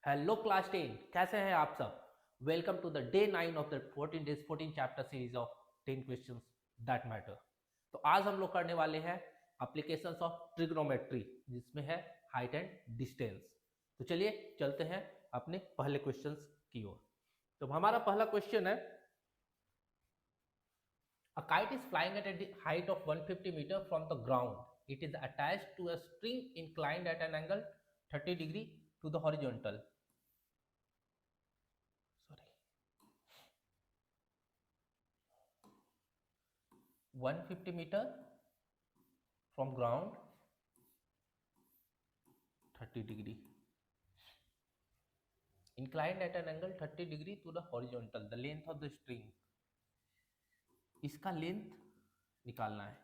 Hello class 10, कैसे हैं आप सब। Welcome to the day 9 of the 14 days 14 chapter series of 10 questions that matter. तो आज हम लोग करने वाले हैं एप्लीकेशंस ऑफ ट्रिग्नोमेट्री, जिसमें है हाइट एंड डिस्टेंस। तो चलिए चलते हैं अपने पहले क्वेश्चंस की ओर। तो हमारा पहला क्वेश्चन है, a kite is flying at a height of 150 meter from the ground. It is attached to a string inclined at an angle 30 degree to the horizontal. 150 meter from ground, 30 degree, inclined at an angle 30 degree to the horizontal. The length of the string, इसका length निकालना है,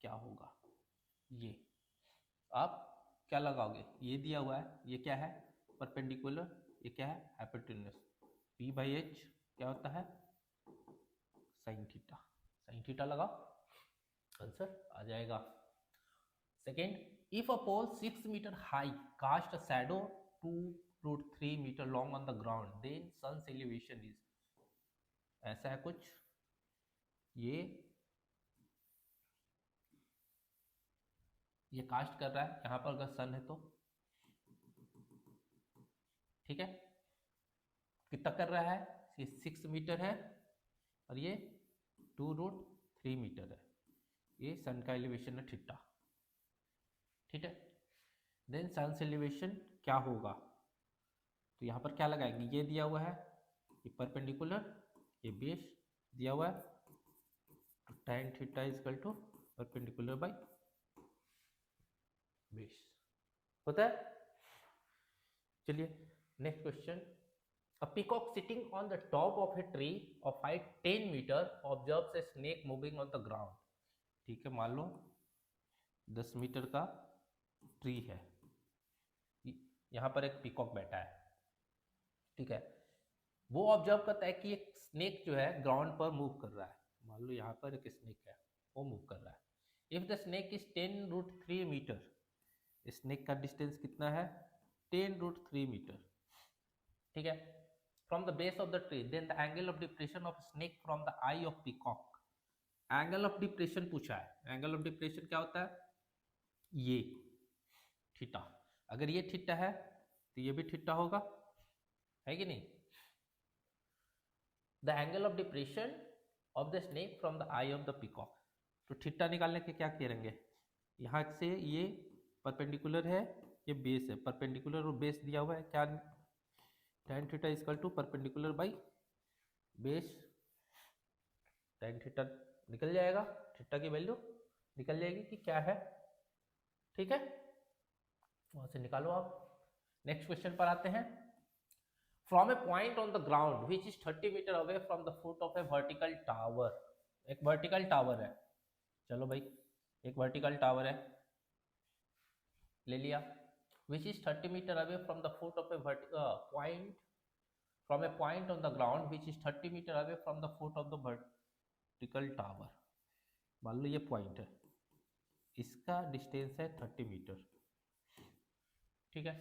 क्या होगा। ये आप क्या लगाओगे, ये दिया हुआ है, ये क्या है परपेंडिकुलर, ये क्या है हाइपोटेन्यूस। p बाई एच क्या होता है साइन थीटा, साइन थीटा लगाओ, आंसर आ जाएगा। Second, if a pole 6 meter high cast a shadow 2 √3 meter long on the ground, then sun's elevation is, ऐसा है कुछ, ये कास्ट कर रहा है, यहां पर अगर सन है तो ठीक है, कितना कर रहा है, ये 6 मीटर है और ये 2 √3 मीटर है, ये सन का एलिवेशन है थीटा, ठीक है। देन सन्स एलिवेशन क्या होगा, तो यहाँ पर क्या लगाएंगे, ये दिया हुआ है, ये परपेंडिकुलर, ये बेस दिया हुआ है, tan theta is equal to perpendicular by base होता है। चलिए next question, a peacock sitting on the top of a tree of height 10 meter observes a snake moving on the ground। ठीक है, मान लो 10 मीटर का ट्री है, यहाँ पर एक पीकॉक बैठा है, ठीक है, वो ऑब्जर्व करता है कि एक स्नेक जो है ग्राउंड पर मूव कर रहा है। मान लो यहाँ पर एक स्नेक है, वो मूव कर रहा है। If the snake is 10 √3 metre, snake का डिस्टेंस कितना है 10 √3 मीटर, ठीक है, from the base of the tree, then the angle of depression of snake from the eye of peacock. Angle of depression पूछा है, एंगल ऑफ डिप्रेशन क्या होता है, ये थीटा, अगर ये थीटा है तो ये भी थीटा होगा, है कि नहीं। The angle of depression of the snake from the eye of the peacock, तो थीटा निकालने के क्या करेंगे, यहाँ से ये परपेंडिकुलर है, ये बेस है, परपेंडिकुलर और बेस दिया हुआ है, क्या tan theta equal to perpendicular by base, tan theta निकल जाएगा, थीटा की वैल्यू निकल जाएगी कि क्या है, ठीक है, वहां से निकालो आप। नेक्स्ट क्वेश्चन पर आते हैं, from a point on the ground which is 30 metre away from the foot of a vertical tower, एक वर्टिकल टावर है, चलो भाई एक वर्टिकल टावर है, ले लिया, which is 30 meter away from the foot of a point, from a point on the ground which is 30 meter away from the foot of the vertical tower। मान लो ये point है, इसका डिस्टेंस है 30 metre, ठीक है।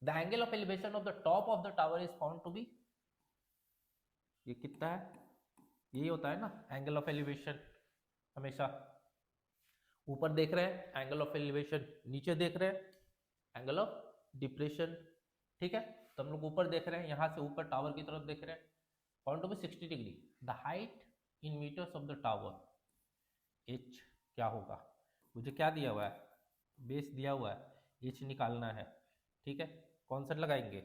The angle of elevation of the top of the tower is found to be, ये कितना है, यही होता है ना एंगल ऑफ एलिवेशन, हमेशा ऊपर देख रहे हैं एंगल ऑफ एलिवेशन, नीचे देख रहे हैं एंगल ऑफ डिप्रेशन, ठीक है, तो हम लोग ऊपर देख रहे हैं, यहाँ से ऊपर टावर की तरफ देख रहे हैं, found to be 60 degree. The height in metres of the tower, H क्या होगा, मुझे क्या दिया हुआ है, बेस दिया हुआ है, एच निकालना है, ठीक है, कौन सा लगाएंगे,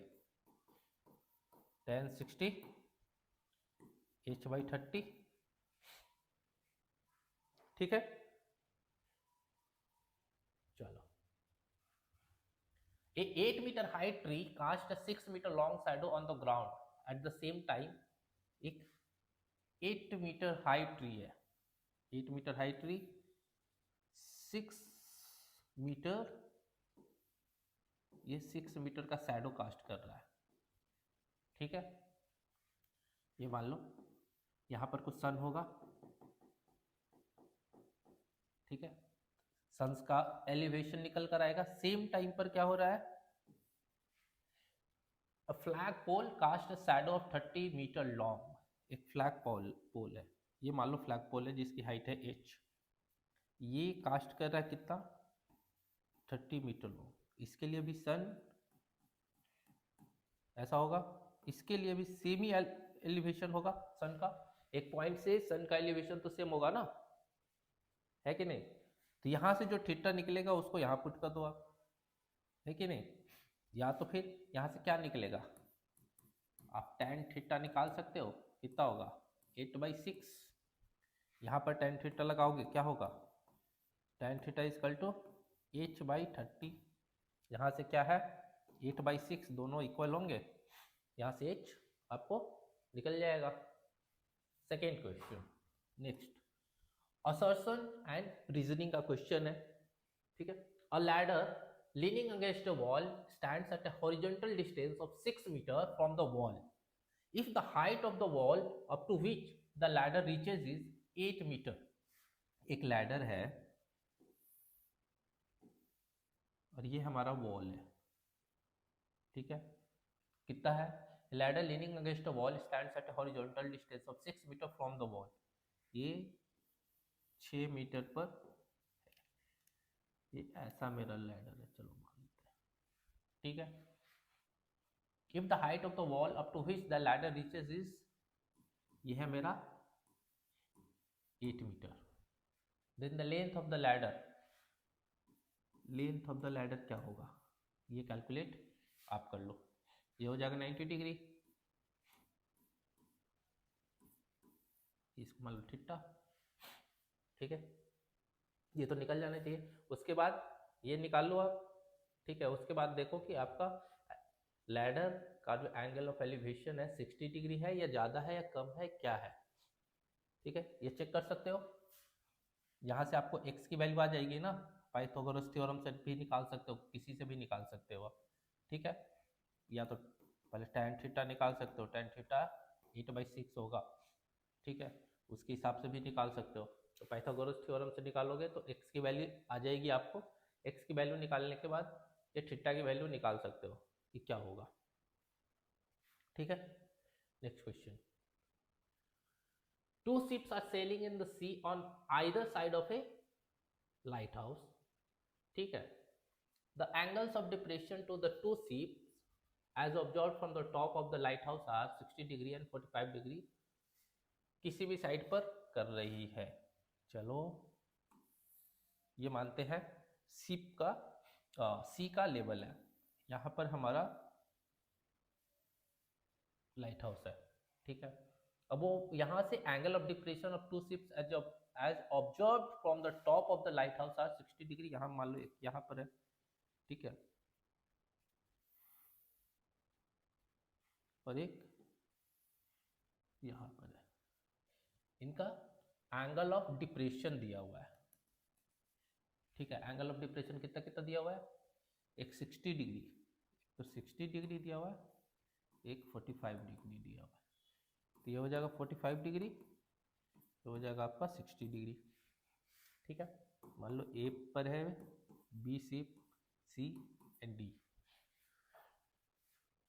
tan 60 h/30, ठीक है। चलो, a 8 meter high tree cast a 6 meter long shadow on the ground at the same time। एक 8 मीटर हाई ट्री है, 8 मीटर हाई ट्री 6 मीटर, ये 6 मीटर का शैडो कास्ट कर रहा है, ठीक है। ये मान लो यहाँ पर कुछ सन होगा, ठीक है, सन्स का एलिवेशन निकल कर आएगा, सेम टाइम पर क्या हो रहा है, flag pole cast a shadow of 30 metre long. एक फ्लैग पोल है, ये मान लो फ्लैग पोल है जिसकी हाइट है h, ये कास्ट कर रहा है कितना 30 मीटर लॉन्ग। इसके लिए भी सन ऐसा होगा, इसके लिए भी सेम ही एलिवेशन होगा सन का, एक पॉइंट से सन का एलिवेशन तो सेम होगा ना, है कि नहीं। तो यहाँ से जो थीटा निकलेगा उसको यहाँ पुट कर दो आप, है कि नहीं। या तो फिर यहाँ से क्या निकलेगा, आप tan थीटा निकाल सकते हो, कितना होगा 8/6। यहाँ पर tan थीटा लगाओगे क्या होगा, tan theta is equal to h/30। यहाँ से क्या है 8/6, दोनों इक्वल होंगे, यहाँ से h आपको निकल जाएगा। Second question, next assertion and reasoning का क्वेश्चन है, ठीक है। अ ladder leaning against a wall stands at a horizontal distance of 6 meters from the wall. If the height of the wall up to which the ladder reaches is 8 meter. एक ladder है और ये हमारा wall है, ठीक है। कितना है, ladder leaning against a wall stands eight a horizontal distance of 6 meter from the wall. ये 6 मीटर पर, ये ऐसा मेरा लैडर है, चलो मान लेते हैं, ठीक है। If the height of the wall up to which the ladder reaches is, ये है मेरा 8 metre, then the length of the ladder, length of the ladder क्या होगा, ये कैलकुलेट आप कर लो, ये हो जाएगा 90 डिग्री, इसको मान लो थीटा, ठीक है। ये तो निकल जाना चाहिए। उसके बाद ये निकाल लो आप, ठीक है। उसके बाद देखो कि आपका लैडर का जो एंगल ऑफ एलिवेशन है 60 डिग्री है या ज़्यादा है या कम है, क्या है, ठीक है। ये चेक कर सकते हो, यहाँ से आपको x की वैल्यू आ जाएगी ना, पाइथागोरस थ्योरम से भी निकाल सकते हो, किसी से भी निकाल सकते हो आप, ठीक है। या तो पहले tan थीटा निकाल सकते हो, tan थीटा 8/6 होगा, ठीक है, उसके हिसाब से भी निकाल सकते हो। तो पाइथागोरस थ्योरम से निकालोगे तो x की वैल्यू आ जाएगी आपको, x की वैल्यू निकालने के बाद ये थीटा की वैल्यू निकाल सकते हो कि क्या होगा, ठीक है। Next question, two ships are sailing in the sea on either side of a lighthouse, ठीक है। The angles of depression to the two ships as observed from the top of the lighthouse are 60 degree and 45 degree, किसी भी side पर कर रही है। चलो ये मानते हैं शिप का सी का लेवल है, यहाँ पर हमारा लाइट हाउस है, ठीक है। अब वो यहाँ से angle of depression of two ships as observed from the top of the lighthouse are 60 degree, यहाँ मान लो यहाँ पर है, ठीक है, और एक यहाँ पर है, इनका एंगल ऑफ डिप्रेशन दिया हुआ है, ठीक है। एंगल ऑफ डिप्रेशन कितना कितना दिया हुआ है, एक 60 डिग्री, तो 60 डिग्री दिया हुआ है, एक 45 डिग्री दिया हुआ है, तो ये हो जाएगा 45 डिग्री, तो हो जाएगा आपका 60 डिग्री, ठीक है। मान लो ए पर है B, C and D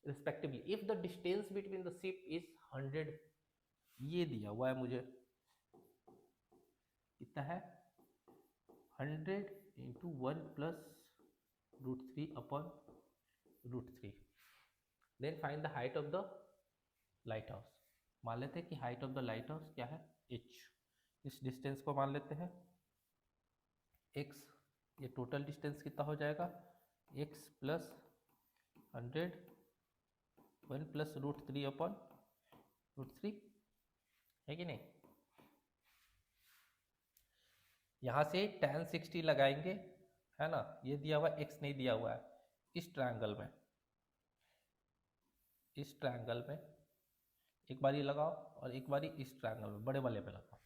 respectively. If the distance between the ship is 100, ये दिया हुआ है मुझे, कितना है 100 into 1 plus √3/√3, then find the height of the lighthouse. मान लेते हैं कि height of the lighthouse क्या है h, इस डिस्टेंस को मान लेते हैं x, ये टोटल डिस्टेंस कितना हो जाएगा x प्लस 100 1 प्लस √3/√3, है कि नहीं। यहाँ से tan 60 लगाएंगे, है ना, ये दिया हुआ x नहीं दिया हुआ है, इस ट्रायंगल में एक बारी लगाओ और एक बारी इस ट्रायंगल में बड़े वाले पे लगाओ,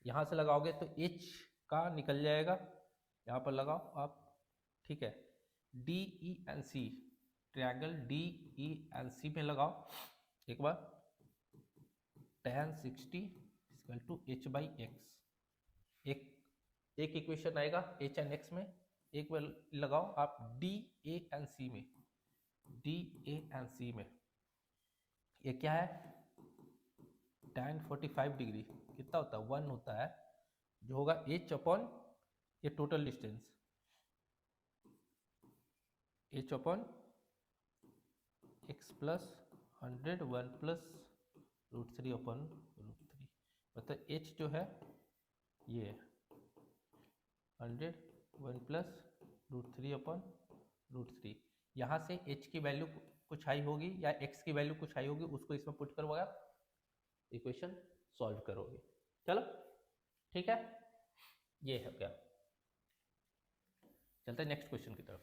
यहाँ से लगाओगे तो h का निकल जाएगा, यहाँ पर लगाओ आप, ठीक है। DENC ट्रायंगल DENC में लगाओ एक बार, tan 60 इक्वल टू h/x, एक इक्वेशन आएगा h एंड x में, एक बार लगाओ आप DANC में, डी ए एंड सी में ये क्या है, tan 45 डिग्री कितना होता है 1 होता है, जो होगा h अपॉन ये total distance, h upon x plus 100 1 plus √3 upon √3, मतलब h जो है ये 100 1 प्लस √3 अपॉन √3। यहाँ से h की वैल्यू कुछ हाई होगी या x की वैल्यू कुछ हाई होगी, उसको इसमें पुट करवाया, इक्वेशन सॉल्व करोगे। चलो ठीक है, ये है क्या। चलते हैं नेक्स्ट क्वेश्चन की तरफ।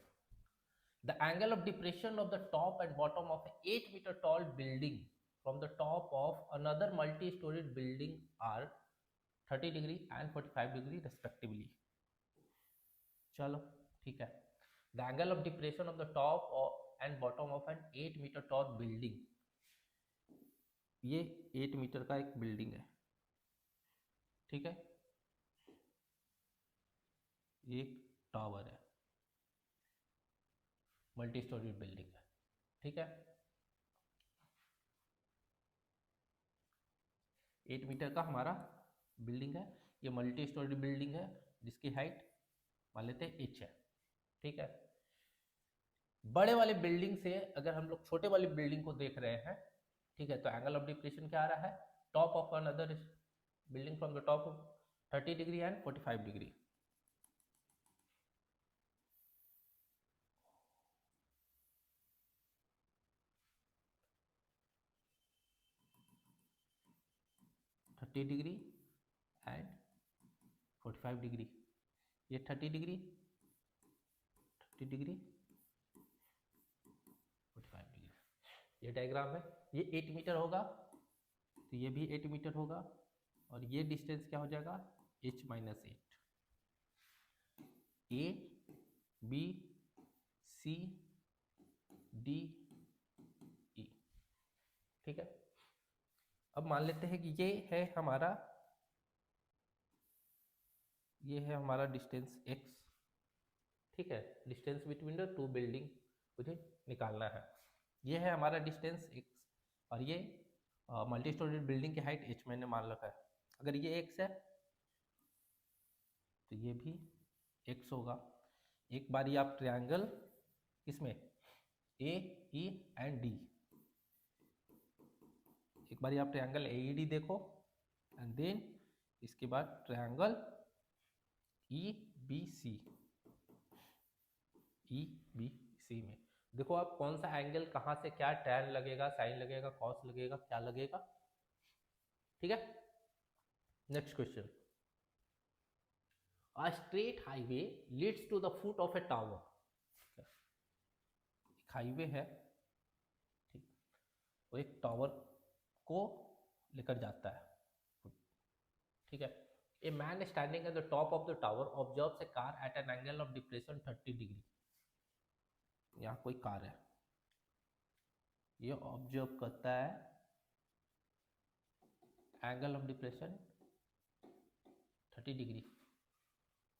The angle of depression of the top and bottom of 8 metre tall building from the top of another multi storeyed building are 30 degree and 45 degree respectively. चलो ठीक है, the angle of depression of the top and bottom of an 8 metre tall building, ये 8 metre का एक building है, ठीक है, ये एक टावर है, मल्टी स्टोरी बिल्डिंग है, ठीक है, 8 मीटर का हमारा बिल्डिंग है, ये मल्टी स्टोरी बिल्डिंग है जिसकी हाइट मान लेते हैं h है, ठीक है। बड़े वाले बिल्डिंग से अगर हम लोग छोटे वाली बिल्डिंग को देख रहे हैं, ठीक है, तो एंगल ऑफ डिप्रेशन क्या आ रहा है, top of another building from the top 30 degree and 45 degree. Degree and 45 degree, ये 30 डिग्री 45 डिग्री, ये डायग्राम है, ये 8 मीटर होगा तो ये भी 8 मीटर होगा, और ये डिस्टेंस क्या हो जाएगा h minus 8, A B C D E, ठीक है। अब मान लेते हैं कि ये है हमारा डिस्टेंस x, ठीक है, distance between the to building मुझे निकालना है, ये है हमारा डिस्टेंस x, और ये मल्टी स्टोरी बिल्डिंग की हाइट h मैंने मान रखा है। अगर ये x है तो ये भी x होगा। एक बारी आप ट्रायंगल इसमें ए ई एंड डी, एक बारी आप ट्रायंगल ए ई डी देखो, एंड देन इसके बाद ट्रायंगल ई बी सी में देखो आप कौन सा एंगल कहाँ से क्या टैन लगेगा, साइन लगेगा, कॉस लगेगा, क्या लगेगा, ठीक है। Next question, a straight highway leads to the foot of a tower, highway है, ठीक, वो एक टावर को लेकर जाता है, ठीक है। A man standing at the top of the tower observes A car eight N angle of depression 30 degree, यहाँ कोई कार है, ये ऑब्जर्व करता है angle of depression 30 degree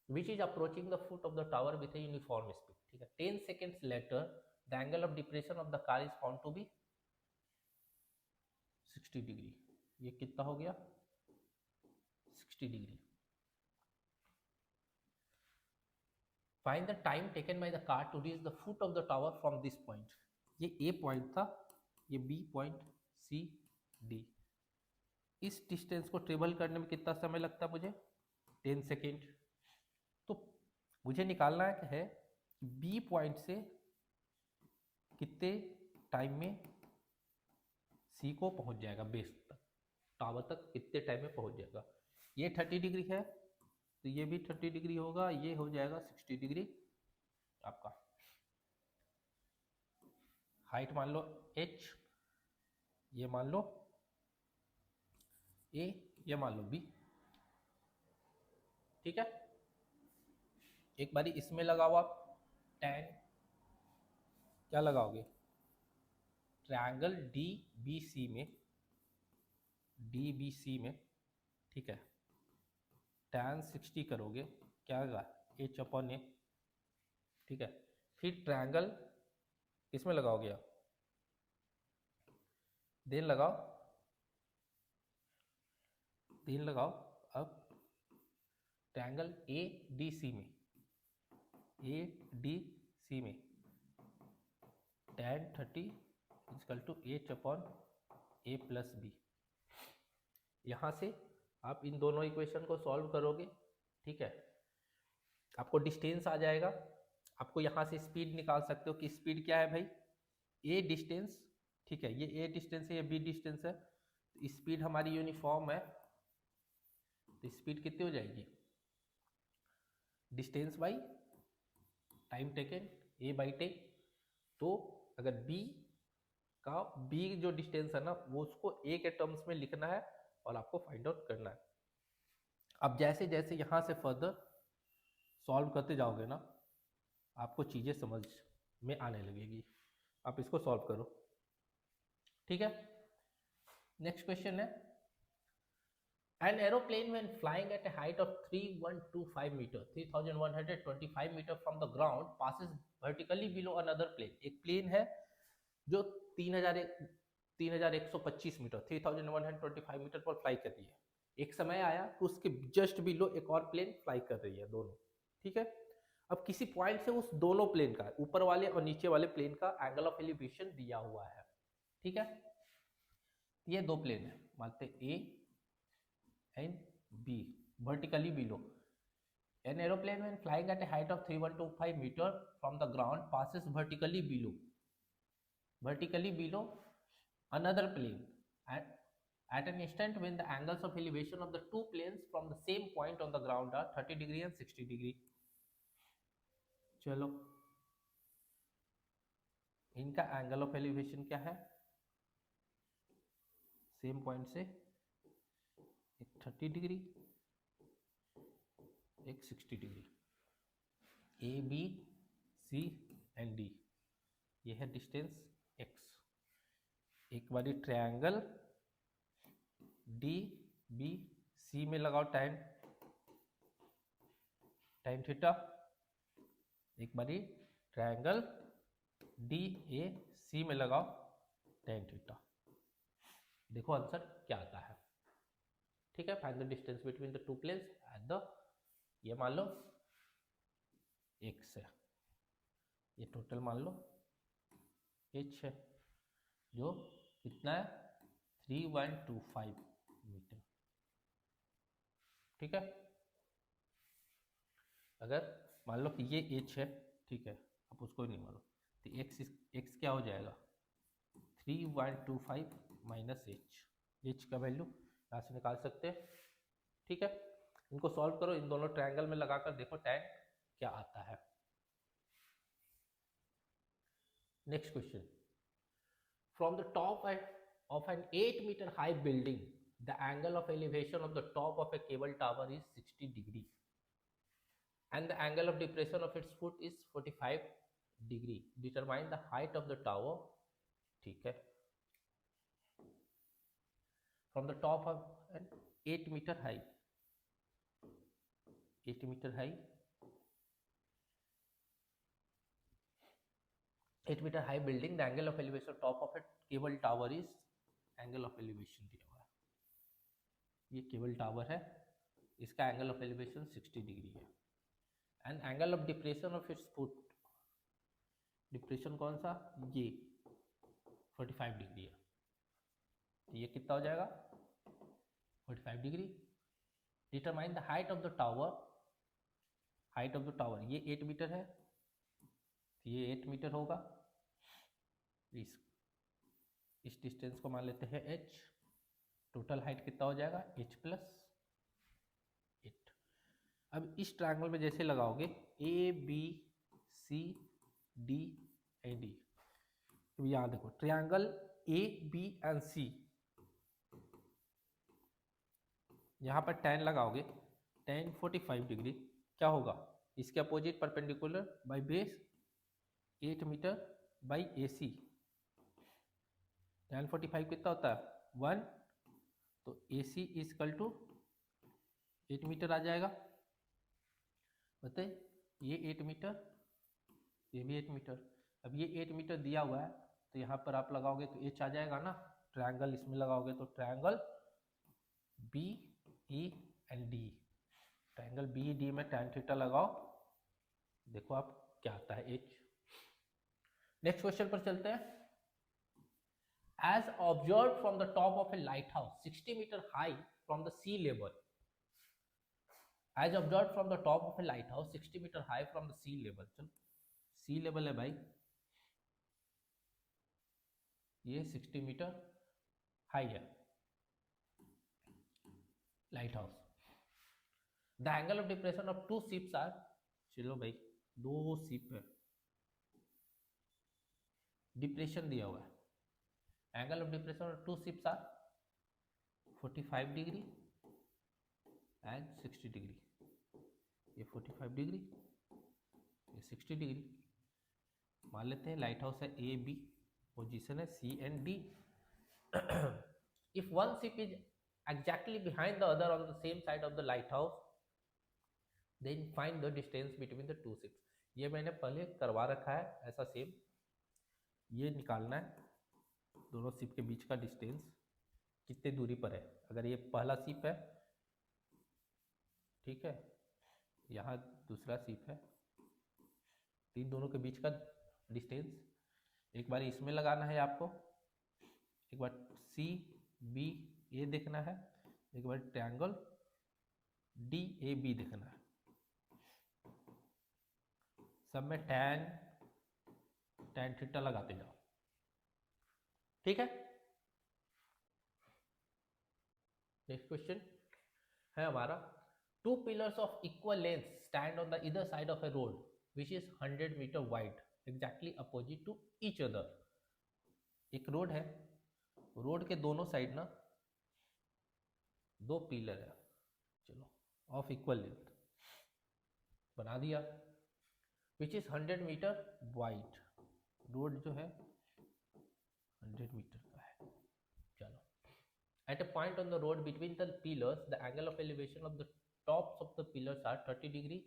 which is approaching the foot of the tower with a uniform speed, ठीक है। 10 seconds later the angle of depression of the car is found to be 60 degree, ये कितना हो गया 60 degree. Find the time taken by the car to reach the foot of the tower from this point, ये A point था, ये B point, C D, इस distance को travel करने में कितना समय लगता है मुझे 10 सेकेंड। तो मुझे निकालना है बी पॉइंट से कितने टाइम में सी को पहुंच जाएगा, बेस तक, टावर तक कितने टाइम में पहुंच जाएगा। ये 30 डिग्री है तो ये भी 30 डिग्री होगा, ये हो जाएगा 60 डिग्री। आपका हाइट मान लो h, ये मान लो a, ये मान लो b, ठीक है। एक बारी इसमें लगाओ आप tan, क्या लगाओगे ट्रायंगल DBC में, ठीक है, tan 60 करोगे क्या होगा h अपॉन a, ठीक है। फिर ट्रायंगल किस में लगाओगे आप? देन लगाओ, देन लगाओ। अब ट्रायंगल ए डी सी में, ए डी सी में tan 30 equal to H upon A plus B. यहाँ से आप इन दोनों इक्वेशन को सॉल्व करोगे, ठीक है, आपको डिस्टेंस आ जाएगा। आपको यहाँ से स्पीड निकाल सकते हो कि स्पीड क्या है भाई, ए डिस्टेंस, ठीक है, ये ए डिस्टेंस है, ये बी डिस्टेंस है, तो स्पीड हमारी यूनिफॉर्म है, तो स्पीड कितनी हो जाएगी, distance by time taken, A by take. तो अगर बी जो डिस्टेंस है ना, वो उसको ए के टर्म्स में लिखना है और आपको फाइंड आउट करना है। अब जैसे जैसे यहाँ से फर्दर सॉल्व करते जाओगे ना, आपको चीज़ें समझ में आने लगेगी। आप इसको सॉल्व करो, ठीक है। नेक्स्ट क्वेश्चन है, an aeroplane when flying at a height of 3125 meter 3125 meter from the ground passes vertically below another plane। एक प्लेन है जो 3125 मीटर 3125 मीटर पर फ्लाई कर रही है। एक समय आया तो उसके जस्ट बिलो एक और प्लेन फ्लाई कर रही है, दोनों, ठीक है। अब किसी पॉइंट से उस दोनों प्लेन का, ऊपर वाले और नीचे वाले प्लेन का एंगल ऑफ एलिवेशन दिया हुआ है, ठीक है। ये दो प्लेन है, मानते A and B, vertically below. An aeroplane when flying at a height of 3125 meter from the ground passes vertically below another plane at an instant when the angles of elevation of the two planes from the same point on the ground are 30 degree and 60 degree। चलो, इनका angle of elevation क्या है, same point से एक 30 degree एक 60 degree, A B C and D, ये है distance x. एक बारी ट्रायंगल डी बी सी में लगाओ tan थीटा, एक बारी ट्रायंगल डी ए सी में लगाओ tan थीटा। देखो आंसर क्या आता है, ठीक है। Find the distance between the two planes at the, ये मान लो x है, ये टोटल मान लो h है, जो कितना है 3125 मीटर, ठीक है। अगर मान लो कि ये h है, ठीक है, आप उसको नहीं मानो, तो x क्या हो जाएगा 3125 माइनस h का वैल्यू यहाँ से निकाल सकते हैं, ठीक है। इनको सॉल्व करो, इन दोनों ट्रायंगल में लगाकर देखो tan क्या आता है। Next question, from the top of an 8 meter high building the angle of elevation of the top of a cable tower is 60 degree and the angle of depression of its foot is 45 degree, determine the height of the tower, ठीक है। from the top of an 8 meter high 8 meter high 8 meter high building the angle of elevation top of a cable tower is, angle of elevation दिया हुआ है, ये cable tower है, इसका angle of elevation 60 degree है and angle of depression of its foot, depression कौन सा, ये 45 डिग्री है, तो ये कितना हो जाएगा 45 degree. Determine the height of the tower, height of the tower ये 8 मीटर है, तो ये 8 मीटर होगा। इस डिस्टेंस को मान लेते हैं h, टोटल हाइट कितना हो जाएगा h प्लस 8। अब इस ट्रायंगल में जैसे लगाओगे A B C D A D, तो यहाँ देखो triangle A B and C, यहाँ पर tan लगाओगे tan 45 डिग्री, क्या होगा इसके opposite perpendicular by base 8 metre by A C, tan 45 कितना होता है 1, तो A C equal to 8 metre आ जाएगा, बताइए ये 8 मीटर ये भी 8 मीटर, अब ये 8 मीटर दिया हुआ है, तो यहाँ पर आप लगाओगे तो एच आ जाएगा ना, ट्रायंगल इसमें लगाओगे तो triangle B E and D, triangle B D में tan थीटा लगाओ, देखो आप क्या आता है एच। नेक्स्ट क्वेश्चन पर चलते हैं। As observed from the top of a lighthouse 60 meter high from the sea level, as observed from the top of a lighthouse 60 meter high from the sea level, चलो sea level है भाई, ये 60 metre high है lighthouse. The angle of depression of two ships are, चलो भाई दो ship है, depression दिया हुआ है, angle of depression of two ships are 45 degree and 60 degree, ये 45 डिग्री, ये 60 डिग्री। मान लेते हैं लाइट हाउस है ए बी, पोजीशन है C and D. If one ship is exactly behind the other on the same side of the lighthouse, then find the distance between the two ships। ये मैंने पहले करवा रखा है ऐसा सेम, ये निकालना है दोनों शिप के बीच का डिस्टेंस कितने दूरी पर है। अगर ये पहला शिप है, ठीक है, यहाँ दूसरा शिप है, इन दोनों के बीच का डिस्टेंस एक बार इसमें लगाना है आपको, एक बार सी बी ए देखना है, एक बार ट्रायंगल डी ए बी देखना है, सब में tan थीटा लगाते जाओ, ठीक है। नेक्स्ट क्वेश्चन है हमारा, two pillars of equal length stand on the either side of a road which is 100 metre wide exactly opposite to each other. एक रोड है, रोड के दोनों साइड ना दो पिलर है, चलो ऑफ इक्वल लेंथ बना दिया, which is 100 metre wide, road जो है 100 मीटर का है। चलो, at a point on the road between the pillars the angle of elevation of the tops of the pillars are 30 degree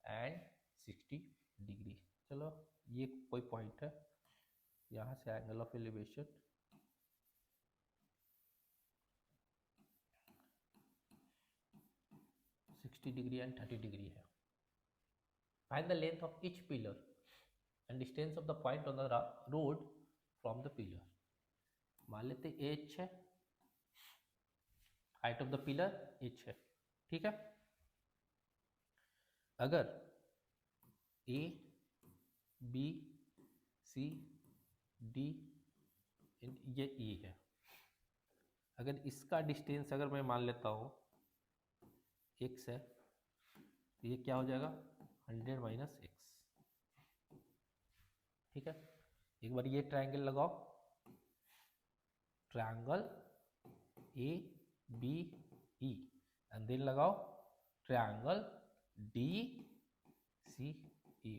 and 60 degree. चलो ये कोई पॉइंट है, यहाँ से angle of elevation 60 degree and 30 degree है। Find the length of each pillar and distance of the point on the road from the pillar. मान लेते H है, height of the pillar H है, ठीक है। अगर ए बी सी डी ये ई है, अगर इसका डिस्टेंस अगर मैं मान लेता हूँ x है, तो ये क्या हो जाएगा 100 माइनस एक्स, ठीक है। एक बार ये ट्रायंगल लगाओ, triangle A B E, and then लगाओ ट्रायंगल डी सी ई,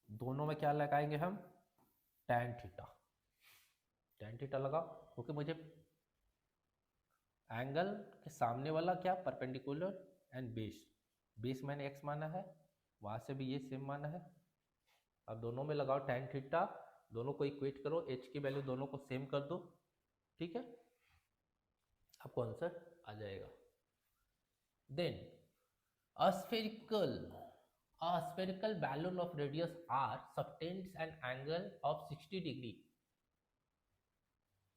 दोनों में क्या लगाएंगे हम tan थीटा लगाओ, क्योंकि मुझे एंगल के सामने वाला क्या परपेंडिकुलर एंड बेस मैंने x माना है, वहां से भी ये सेम माना है। अब दोनों में लगाओ tan थीटा, दोनों को इक्वेट करो, h की वैल्यू दोनों को सेम कर दो, ठीक है, आपको आंसर आ जाएगा। Then a spherical balloon of radius r subtends an angle of 60 degree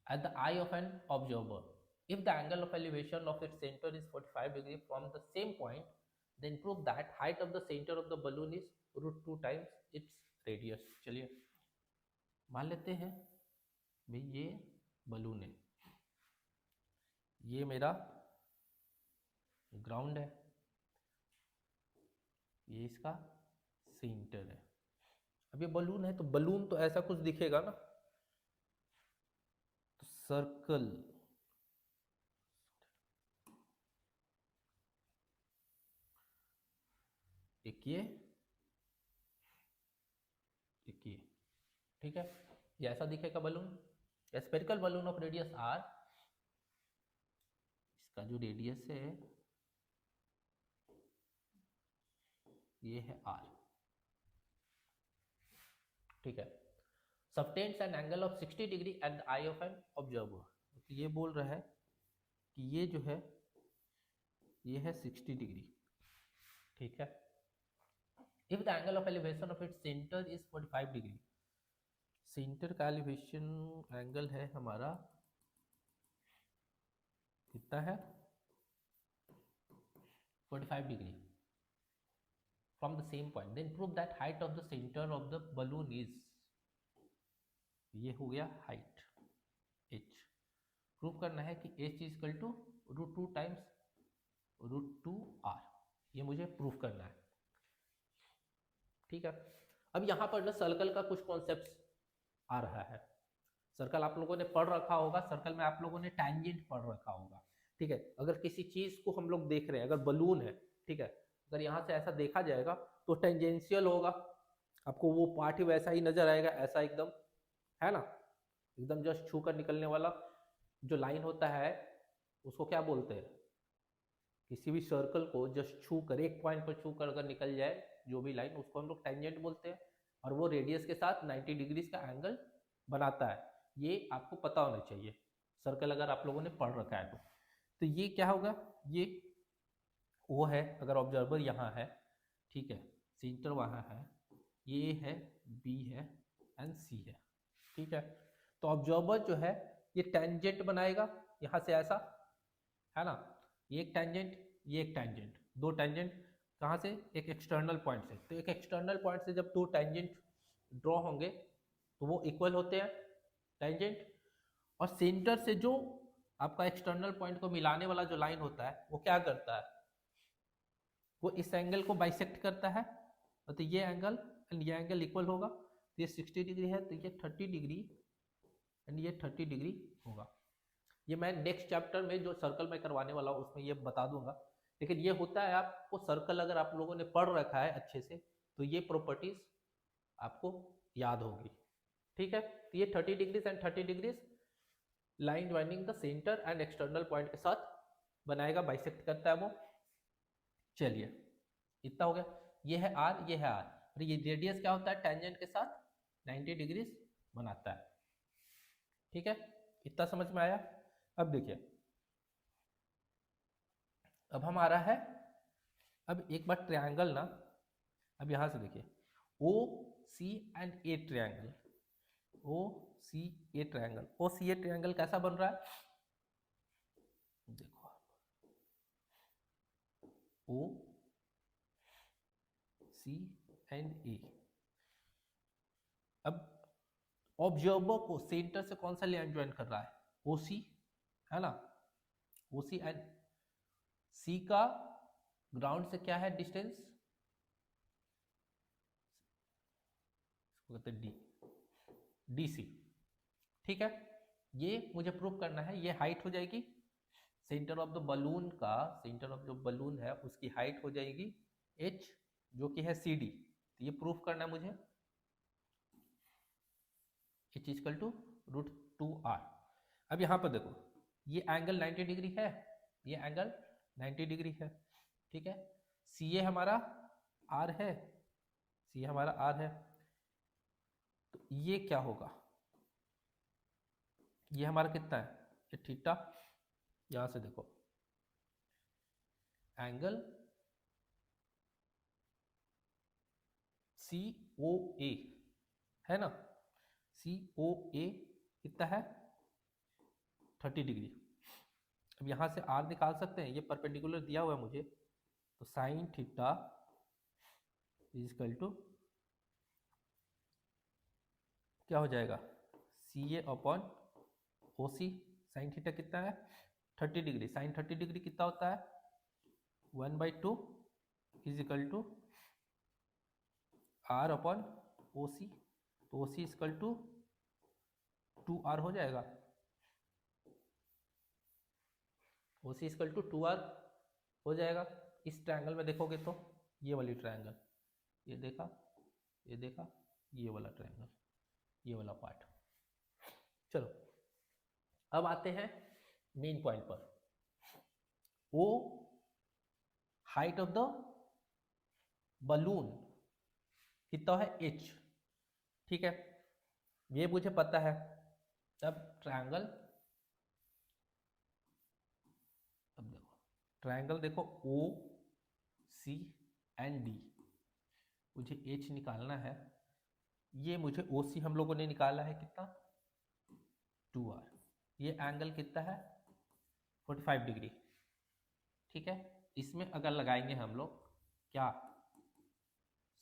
at the eye of an observer. If the angle of elevation of its center is 45 degree from the same point, then prove that height of the center of the balloon is √2 times its radius। चलिए मान लेते हैं भाई ये balloon है, ये मेरा ground है, ये इसका सेंटर है। अब ये बलून है, तो बलून तो ऐसा कुछ दिखेगा ना, तो सर्कल एक ये ठीक है, ये ऐसा दिखेगा balloon. Spherical balloon of radius R, इसका जो रेडियस है ये है आर, ठीक है। Subtends an angle of 60 degree at the eye of an observer. तो ये बोल रहा है कि ये जो है ये है 60 डिग्री, ठीक है। If the angle of elevation of its centre is 45 degree, centre का एलिवेशन एंगल है हमारा कितना है 45 degree from the same point, then prove that height of the center of the balloon is, ये हो गया height h। प्रूव करना है कि h is equal to √2 times √2r, ये मुझे प्रूव करना है, ठीक है। अब यहाँ पर ना सर्कल का कुछ कॉन्सेप्ट आ रहा है। सर्कल आप लोगों ने पढ़ रखा होगा, सर्कल में आप लोगों ने टैंजेंट पढ़ रखा होगा, ठीक है। अगर किसी चीज को हम लोग देख रहे हैं, अगर बलून है, ठीक है, अगर यहाँ से ऐसा देखा जाएगा तो टेंजेंशियल होगा, आपको वो पार्ट ही वैसा ही नजर आएगा, ऐसा एकदम, है ना, एकदम जस्ट छू कर निकलने वाला जो लाइन होता है उसको क्या बोलते हैं, किसी भी सर्कल को जस्ट छू कर एक पॉइंट पर छू कर अगर निकल जाए जो भी लाइन, उसको हम लोग टेंजेंट बोलते हैं, और वो रेडियस के साथ 90 डिग्रीज का एंगल बनाता है। ये आपको पता होना चाहिए, सर्कल अगर आप लोगों ने पढ़ रखा है तो ये क्या होगा, ये वो है, अगर ऑब्जर्वर यहाँ है, ठीक है, सेंटर वहाँ है, ये है, बी है एंड सी है, ठीक है। तो ऑब्जर्वर जो है ये टेंजेंट बनाएगा यहाँ से ऐसा, है ना, ये एक टेंजेंट, ये एक टेंजेंट, दो टेंजेंट कहाँ से, एक एक्सटर्नल पॉइंट से। तो एक एक्सटर्नल पॉइंट से जब दो टेंजेंट ड्रॉ होंगे तो वो इक्वल होते हैं टेंजेंट, और सेंटर से जो आपका एक्सटर्नल पॉइंट को मिलाने वाला जो लाइन होता है वो क्या करता है, वो इस एंगल को बाइसेक्ट करता है, तो ये एंगल एंड ये एंगल इक्वल होगा। तो ये 60 डिग्री है तो ये 30 डिग्री एंड ये 30 डिग्री होगा। ये मैं नेक्स्ट चैप्टर में जो सर्कल में करवाने वाला हूँ उसमें ये बता दूंगा, लेकिन ये होता है आपको सर्कल अगर आप लोगों ने पढ़ रखा है अच्छे से तो ये प्रॉपर्टीज आपको याद होगी, ठीक है। तो ये 30 degrees and 30 degrees line joining the centre and external point के साथ बनाएगा, बाइसेक्ट करता है वो। चलिए इतना हो गया, ये है आर, ये है आर, और ये रेडियस क्या होता है, टेंजेंट के साथ 90 डिग्रीज बनाता है, ठीक है। इतना समझ में आया। अब देखिए, अब हमारा है, अब एक बार ट्रायंगल ना, अब यहां से देखिए O C and A triangle, O C A triangle, O C A triangle कैसा बन रहा है, देखो ओ सी एंड ए। अब ऑब्जर्वर को सेंटर से कौन सा लाइन ज्वाइन कर रहा है, ओ सी, है ना, ओ सी एंड सी का ग्राउंड से क्या है डिस्टेंस, इसको कहते हैं डी, डी सी, ठीक है। ये मुझे प्रूव करना है, ये हाइट हो जाएगी सेंटर ऑफ द बलून का, सेंटर ऑफ जो बलून है उसकी हाइट हो जाएगी h, जो कि है सी डी। तो ये प्रूफ करना है मुझे, h इक्वल टू √2r। अब यहाँ पर देखो ये एंगल 90 डिग्री है, ये एंगल 90 डिग्री है, ठीक है। सी ए हमारा r है, सी हमारा r है, तो ये क्या होगा, ये हमारा कितना है, ये थीटा, यहां से देखो एंगल सी ओ ए है ना, सी ओ ए कितना है 30 डिग्री। अब यहां से आर निकाल सकते हैं, ये परपेंडिकुलर दिया हुआ है मुझे, तो sine theta is equal to क्या हो जाएगा, C A upon O C. Sine theta कितना है 30 डिग्री, साइन 30 डिग्री कितना होता है 1/2 is equal to R upon O C, तो O C equal to 2r हो जाएगा, ओ सी इक्वल टू 2r हो जाएगा। इस ट्रायंगल में देखोगे तो ये वाली ट्रायंगल, ये देखा, ये देखा, ये वाला ट्रायंगल, ये वाला पार्ट। चलो अब आते हैं मेन पॉइंट पर, वो हाइट ऑफ द बलून कितना है h, ठीक है। ये मुझे पता है। तब ट्रायंगल, अब देखो ट्रायंगल, देखो ओ सी एंड डी, मुझे एच निकालना है। ये मुझे ओ सी हम लोगों ने निकाला है कितना, 2r। ये एंगल कितना है, 45 डिग्री। ठीक है, इसमें अगर लगाएंगे हम लोग क्या,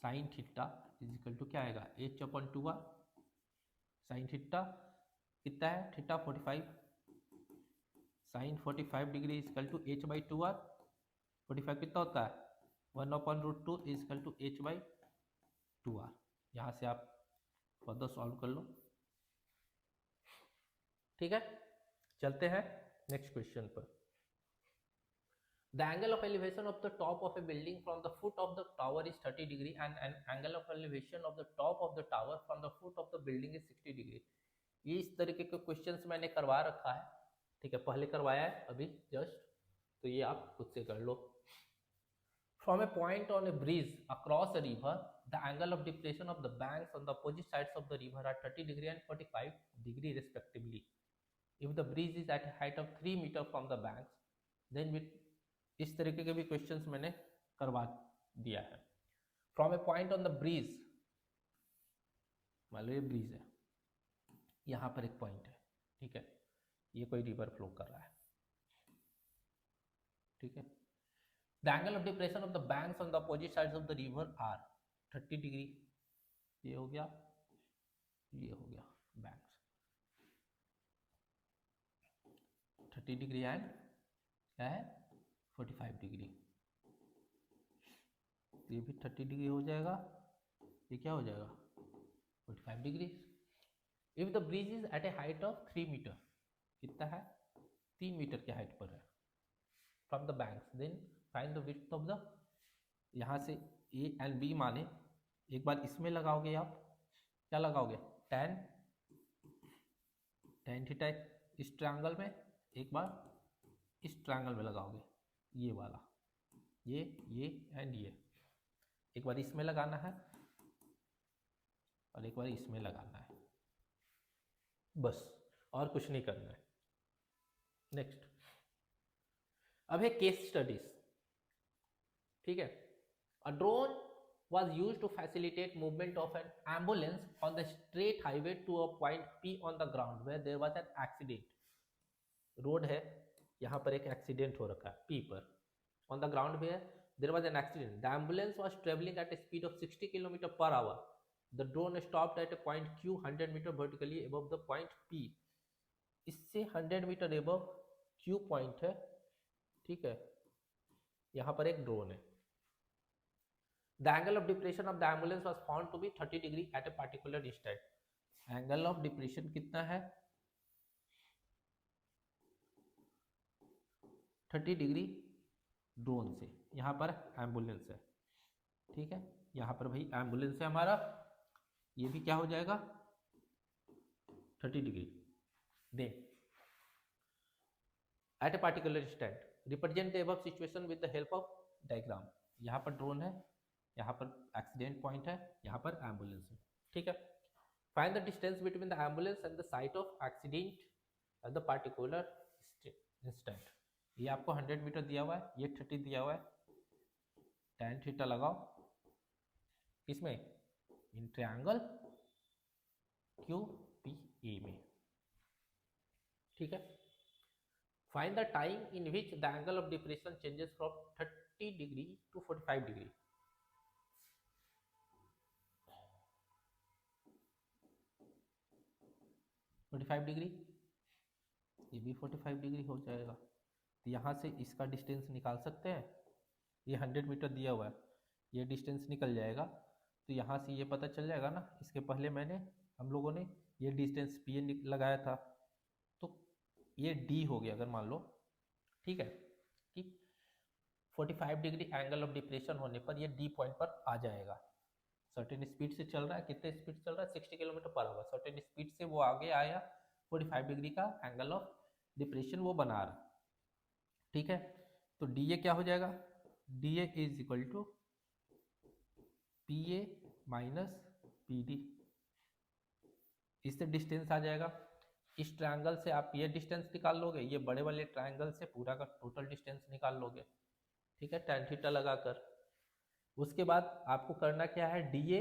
sine theta is equal to क्या आएगा, h upon 2r। Sine theta कितना है, theta 45, sine 45 degree is equal to h by 2r। 45 कितना होता है, 1/√2 is equal to h by 2r। यहाँ से आप फर्दर सॉल्व कर लो। ठीक है, चलते हैं नेक्स्ट क्वेश्चन पर। The angle of elevation of the top of a building from the foot of the tower is 30 degree and an angle of elevation of the top of the tower from the foot of the building is 60 degree। ये इस तरीके के questions मैंने करवा रखा है। ठीक है, पहले करवाया है अभी जस्ट, तो ये आप खुद से कर लो। From a point on a bridge across a river, the angle of depression of the banks on the opposite sides of the river are 30 degree and 45 degree respectively. If the bridge is at a height of 3 meter from the banks, then with इस तरीके के भी questions मैंने करवा दिया है। From a point on the bridge, मान लो ये ब्रिज है, यहाँ पर एक पॉइंट है, ठीक है, ये कोई रिवर फ्लो कर रहा है, ठीक है। The angle of depression of the banks on the opposite sides of the river are 30 degree. ये हो गया, ये हो गया बैंक्स 30 डिग्री एंड क्या है 45 डिग्री। ये भी 30 डिग्री हो जाएगा, ये क्या हो जाएगा 45 degree. If the bridge is at a height of 3 metre, कितना है 3 मीटर के हाइट पर है, from the banks, then find the width of the, यहाँ से ए एंड बी माने, एक बार इसमें लगाओगे आप, क्या लगाओगे tan थीटा इस ट्रायंगल में, एक बार इस ट्रायंगल में लगाओगे, ये वाला, ये एंड ये, एक बार इसमें लगाना है और एक बार इसमें लगाना है, बस और कुछ नहीं करना है। नेक्स्ट, अब है केस स्टडीज। ठीक है, a drone was used to facilitate movement of an ambulance on the straight highway to a point P on the ground where there was an accident। Road है, यहाँ पर एक एक्सीडेंट हो रखा है P पर, on the ground where there was an accident, the ambulance was traveling at a speed of 60 km per hour, the drone stopped at a point Q 100 meter vertically above the point P। इससे 100 metre above Q point है, ठीक है, यहाँ पर एक drone है। The angle of depression of the ambulance was found to be 30 degree at a particular instant। Angle of depression कितना है 30 डिग्री ड्रोन से, यहाँ पर एम्बुलेंस है, ठीक है, यहाँ पर भाई एम्बुलेंस है हमारा, ये भी क्या हो जाएगा 30 degree. Then at a particular instant represent the above situation with the help of diagram. यहाँ पर ड्रोन है, यहाँ पर एक्सीडेंट पॉइंट है, यहाँ पर एम्बुलेंस है, ठीक है। Find the distance between the ambulance and the site of accident at the particular instant. ये आपको 100 मीटर दिया हुआ है, ये 30 दिया हुआ है, tan थीटा लगाओ इसमें इन ट्रायंगल QPA में, ठीक है। Find the time in which the angle of depression changes from 30 degree to 45 degree. Degree, ये भी 45 डिग्री हो जाएगा, तो यहाँ से इसका डिस्टेंस निकाल सकते हैं। ये 100 मीटर दिया हुआ है, ये डिस्टेंस निकल जाएगा, तो यहाँ से ये पता चल जाएगा ना, इसके पहले हम लोगों ने ये डिस्टेंस P लगाया था, तो ये D हो गया अगर मान लो, ठीक है, कि 45 डिग्री एंगल ऑफ डिप्रेशन होने पर ये D पॉइंट पर आ जाएगा। सर्टेन स्पीड से चल रहा है, कितने स्पीड चल रहा है 60 kilometre per hour, certain speed से वो आगे आया, 45 डिग्री का एंगल ऑफ डिप्रेशन वो बना रहा, ठीक है। तो डी ए क्या हो जाएगा, D A is equal to P A minus P D, इससे डिस्टेंस आ जाएगा। इस ट्रायंगल से आप ये डिस्टेंस निकाल लोगे, ये बड़े वाले ट्रायंगल से पूरा का टोटल डिस्टेंस निकाल लोगे, ठीक है, tan थीटा लगाकर। उसके बाद आपको करना क्या है, DA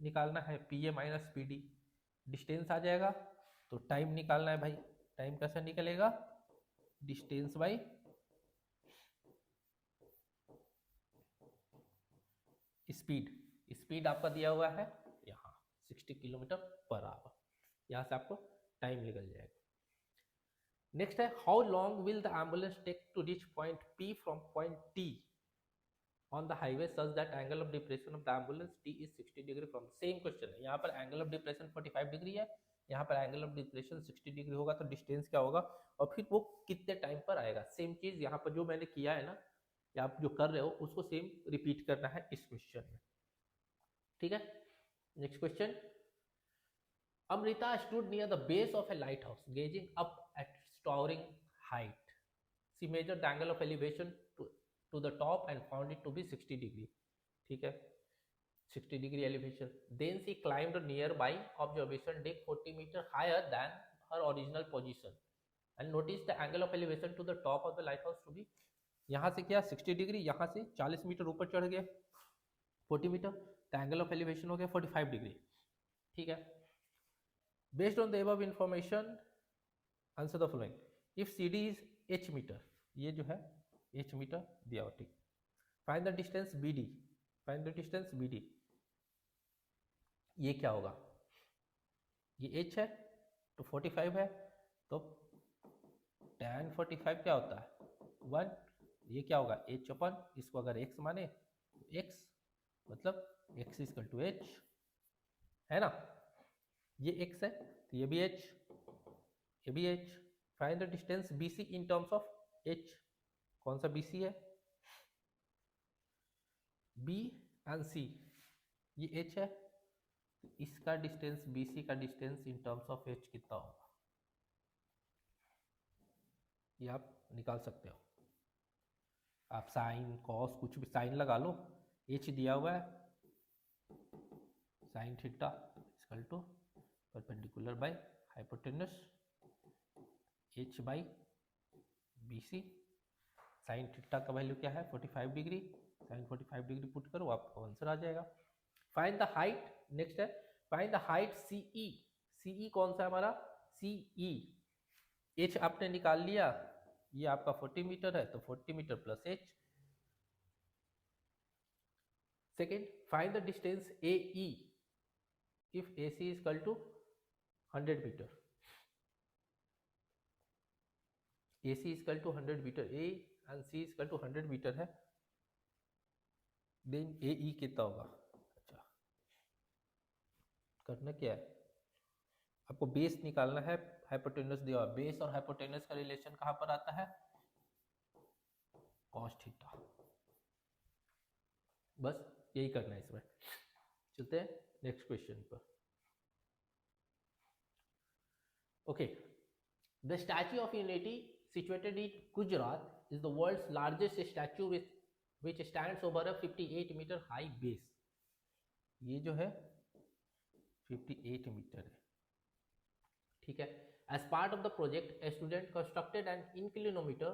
निकालना है, PA माइनस PD, डिस्टेंस आ जाएगा। तो टाइम निकालना है भाई, टाइम कैसे निकलेगा, डिस्टेंस बाई स्पीड। स्पीड आपका दिया हुआ है यहाँ 60 किलोमीटर पर आवर, यहाँ से आपको टाइम निकल जाएगा। नेक्स्ट है, how long will the ambulance take to reach point P from point T on the highway such that angle of depression of the ambulance T is 60 degree from, same question है। यहाँ पर angle of depression 45 degree है, यहाँ पर angle of depression 60 degree होगा, तो distance क्या होगा और फिर वो कितने टाइम पर आएगा। सेम चीज यहाँ पर जो मैंने किया है ना, या आप जो कर रहे हो उसको सेम रिपीट करना है इस क्वेश्चन में, ठीक है। Next question, Amrita stood near the base of a lighthouse, gazing up at towering height. She measured the angle of elevation to the top and found it to be 60 degree. ठीक है, 60 degree elevation. Then she climbed a nearby observation deck 40 meter higher than her original position and noticed the angle of elevation to the top of the lighthouse to be, यहाँ से क्या 60 degree, यहाँ से 40 metre ऊपर चढ़ गया 40 metre, तो angle of elevation हो गया 45 डिग्री, ठीक है। Based on the above information, answer the following. If CD is h meter, ये जो है h मीटर दिया हुआ, ठीक। Find the distance BD, find the distance BD, ये क्या होगा, ये h है तो 45 है, तो tan 45 क्या होता है 1, ये क्या होगा h अपन, इसको अगर x माने तो x मतलब x इक्वल टू h है ना, ये x है तो ये भी h, ये भी h। Find the distance BC in terms of h, कौन सा BC है, B एंड C, ये h है, इसका डिस्टेंस BC का distance in terms of h कितना होगा, ये आप निकाल सकते हो। आप साइन कॉस कुछ भी साइन लगा लो, h दिया हुआ है, sine theta equal to perpendicular by hypotenuse h by BC। Sine theta का वैल्यू क्या है 45 डिग्री, साइन 45 डिग्री पुट करो आपको आंसर आ जाएगा। फाइंड द हाइट, नेक्स्ट है find the height CE, CE कौन सा है हमारा CE, h आपने निकाल लिया, ये आपका 40 मीटर है तो 40 metre plus h। Second, find the distance AE if AC is equal to 100 metre, AC is equal to 100 metre, A and C is equal to 100 metre है, देन AE कितना होगा। अच्छा, करना क्या है, आपको बेस निकालना है, हाइपोटेनस दिया हुआ, बेस और हाइपोटेनस का रिलेशन कहाँ पर आता है कॉस थीटा, बस यही करना है इसमें। चलते हैं नेक्स्ट क्वेश्चन पर। Okay, the Statue of Unity situated in Gujarat is the world's largest statue which stands over a 58 meter high base. ये जो है 58 मीटर है, ठीक है। As part of the project, a student constructed an inclinometer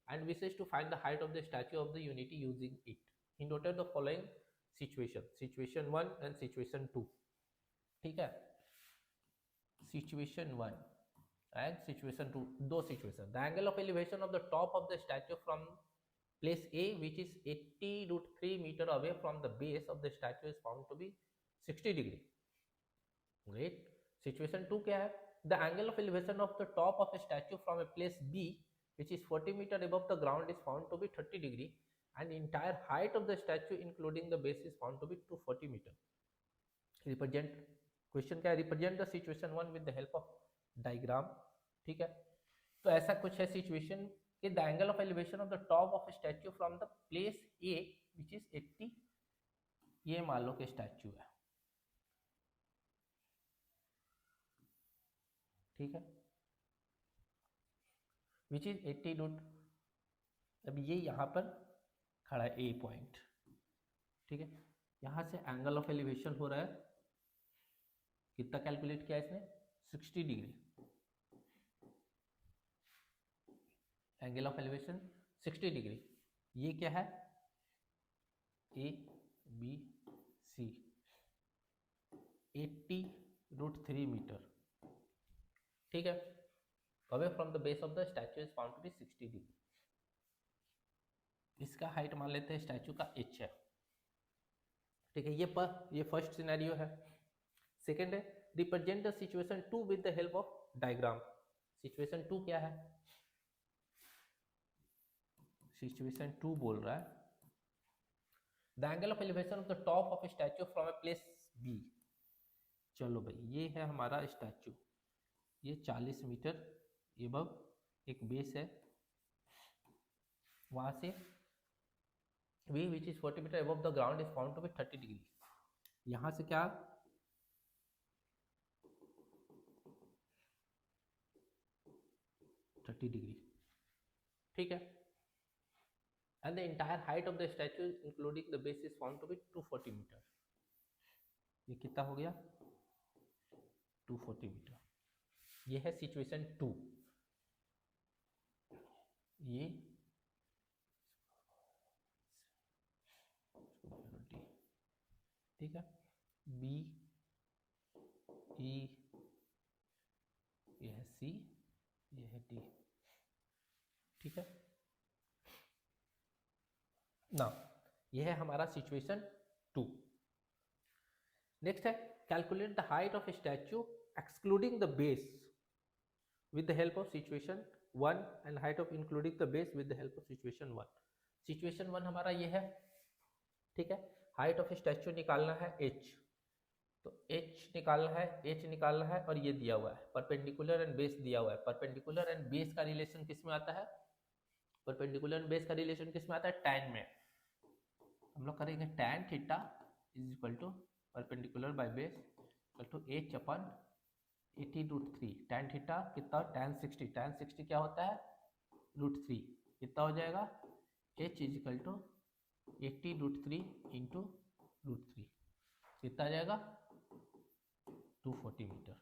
and wishes to find the height of the Statue of the Unity using it. He noted the following situation, situation 1 and situation 2, ठीक है। Situation 1 and situation 2, दो situation, the angle of elevation of the top of the statue from place A which is 80√3 meter away from the base of the statue is found to be 60 degree. Great. Situation 2 क्या है, the angle of elevation of the top of a statue from a place B which is 40 meter above the ground is found to be 30 degree and entire height of the statue including the base is found to be 240 meter. Represent, question क्या है, represent the situation 1 with the help of diagram, ठीक है। तो ऐसा कुछ है situation कि the angle of elevation of the top of statue from the place A which is 80, ये मान लो कि स्टैच्यू है, ठीक है, विच इज 80 रूट, अब ये यहाँ पर खड़ा है A पॉइंट, ठीक है, यहाँ से एंगल ऑफ एलिवेशन हो रहा है कितना कैलकुलेट किया इसने 60 degree, angle of elevation 60 degree. ये क्या है, ए बी सी, 80√3 मीटर, ठीक है। Away from the base of the statue is found to be 60 degree. इसका हाइट मान लेते हैं स्टैचू का h है, ठीक है। ये फर्स्ट सिनेरियो है। सेकेंड है, represent the situation 2 with the help of diagram. Situation 2 क्या है, सिचुएशन 2 बोल रहा है the angle of elevation of the top of statue from a place B. चलो भाई, ये है हमारा स्टैचू, ये 40 मीटर एबव एक बेस है, वहां से v which is 40 metre above the ground is found to be 30 degree. यहां से क्या, डिग्री, ठीक है। And the entire height of the statue including the base is found to be 240 metre. ये कितना हो गया, 240 मीटर। ये है सिचुएशन 2। ये ठीक है, बी ई, ये है सी, ये है डी, ठीक है ना। ये है हमारा सिचुएशन 2। नेक्स्ट है, calculate the height of statue excluding the base with the help of situation 1 and height of including the base with the help of situation 1। Situation 1 हमारा ये है, ठीक है। हाइट ऑफ स्टैचू निकालना है h, तो h निकालना है और ये दिया हुआ है परपेंडिकुलर एंड बेस दिया हुआ है। परपेंडिकुलर एंड बेस का रिलेशन किस में आता है, परपेंडिकुलर एंड बेस का रिलेशन किस में आता है, tan में। हम लोग करेंगे tan theta is equal to perpendicular by base equal to h upon 80√3। tan theta कितना, tan 60 क्या होता है, √3, कितना हो जाएगा, h is equal to 80√3 into √3, कितना आ जाएगा, 240 मीटर,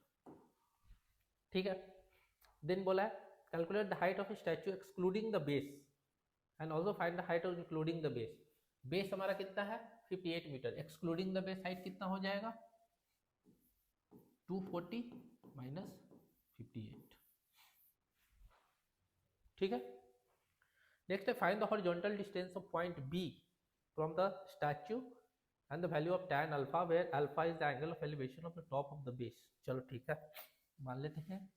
ठीक है। देन बोला है calculate the height of statue excluding the base and also find the height of including the base. Base हमारा कितना है, 58 metre, excluding the base height कितना हो जाएगा, 240 माइनस 58, ठीक है। नेक्स्ट है find the horizontal distance of point B from the statue and the value of tan alpha where alpha is the angle of elevation of the top of the base। चलो ठीक है, मान लेते हैं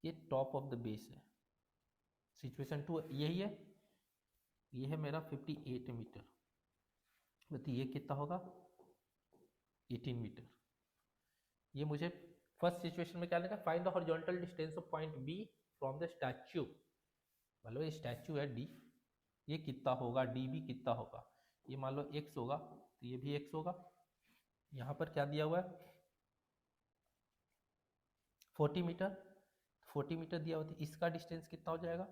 ये टॉप ऑफ द बेस है। Situation 2 यही है, ये है मेरा 58 मीटर, तो ये कितना होगा, 18 मीटर। ये मुझे फर्स्ट सिचुएशन में क्या लिखा, find the horizontal distance of point B from the statue, मतलब ये स्टैचू है डी, ये कितना होगा, डी बी कितना होगा, ये मान लो x होगा तो ये भी x होगा। यहाँ पर क्या दिया हुआ है, 40 मीटर, 40 मीटर दिया हुआ, इसका डिस्टेंस कितना हो जाएगा,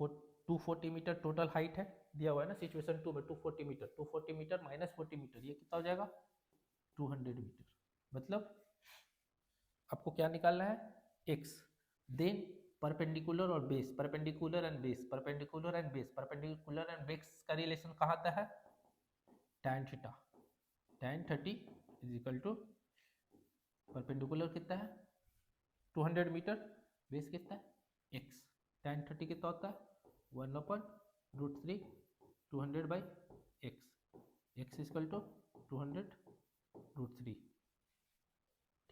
240 मीटर टोटल हाइट है दिया हुआ है ना सिचुएशन 2 में, 240 मीटर माइनस 40 मीटर, ये कितना हो जाएगा, 200 मीटर। मतलब आपको क्या निकालना है, x, देन परपेंडिकुलर और बेस, perpendicular and base, perpendicular and base, perpendicular and base का रिलेशन कहाँ आता है, tan theta, tan 30 is equal to perpendicular कितना है 200 मीटर, बेस कितना है x, tan 30 कितना होता है 1/√3 200 by x, x is equal to 200√3,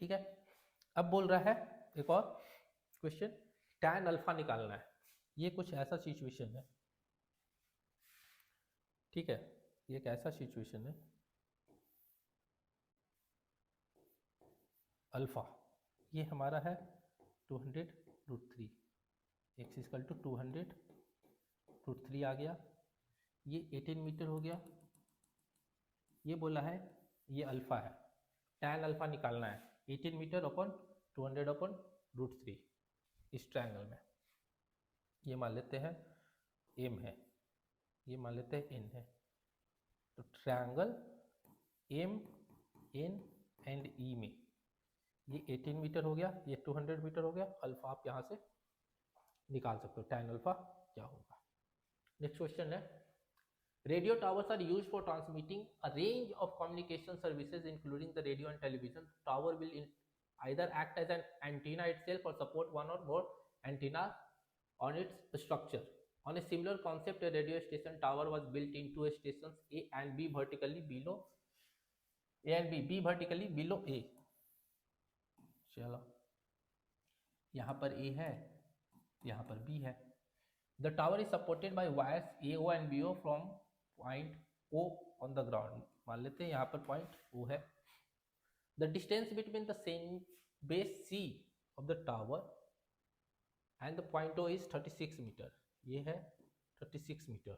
ठीक है। अब बोल रहा है एक और क्वेश्चन, tan अल्फा निकालना है। ये कुछ ऐसा सिचुएशन है, ठीक है, ये एक ऐसा सिचुएशन है, अल्फा ये हमारा है 200√3, x इक्वल टू 200√3 आ गया, ये 18 मीटर हो गया। ये बोला है ये अल्फा है, tan अल्फा निकालना है 18 मीटर अपन 200/√3 इस ट्रायंगल में। ये मान लेते हैं m है, ये मान लेते हैं n है, तो triangle m n and e में ये 18 मीटर हो गया, ये 200 मीटर हो गया, अल्फा आप यहाँ से निकाल सकते हो tan अल्फा क्या होगा। नेक्स्ट क्वेश्चन है, radio towers are used for transmitting a range of communication services including the radio and television. Tower will either act as an antenna itself or support one or more antennas on its structure. On a similar concept, a radio station tower was built in two stations A and B vertically below A and B vertically below A. चलो यहाँ पर A है, यहाँ पर B है। The tower is supported by wires AO and BO from point O on the ground. मान लेते हैं यहाँ पर point O है। The distance between the same base C of the tower and the point O is 36 meter. ये है 36 meter.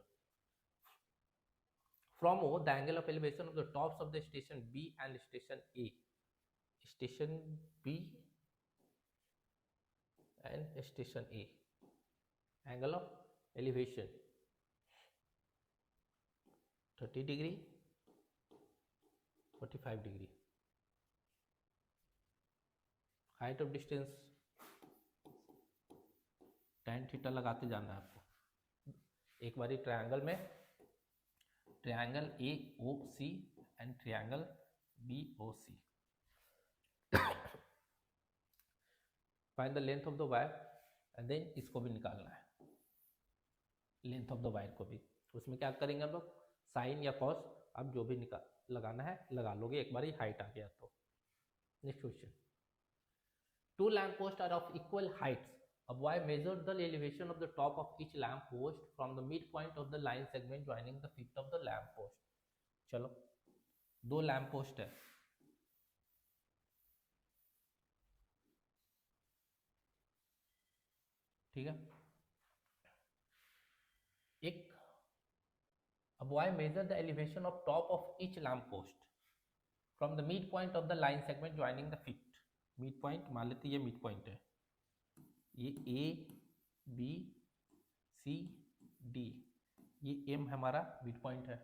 From O, the angle of elevation of the tops of the station B and station A. Station B and station A. Angle of elevation 30 degree, 45 degree. Height of distance tan theta लगाते जाना है आपको। एक बारी triangle में triangle AOC and triangle BOC। Find the length of the wire and then इसको भी निकालना है, लेंथ ऑफ द वायर को भी। उसमें क्या करेंगे हम लोग, साइन या कॉस अब जो भी लगाना है लगा लोगे, एक बार ही हाइट आ गया तो। Next question, two lamp post are of equal heights. A boy measured the elevation of the top of each lamp post from the midpoint of the line segment joining the feet of the lamp post. चलो दो lamp post है, ठीक है। एक A boy measured the elevation of top of each lamp post from the midpoint of the line segment joining the feet. Midpoint मान लेते ये midpoint है, ये A B C D, ये M हमारा midpoint है।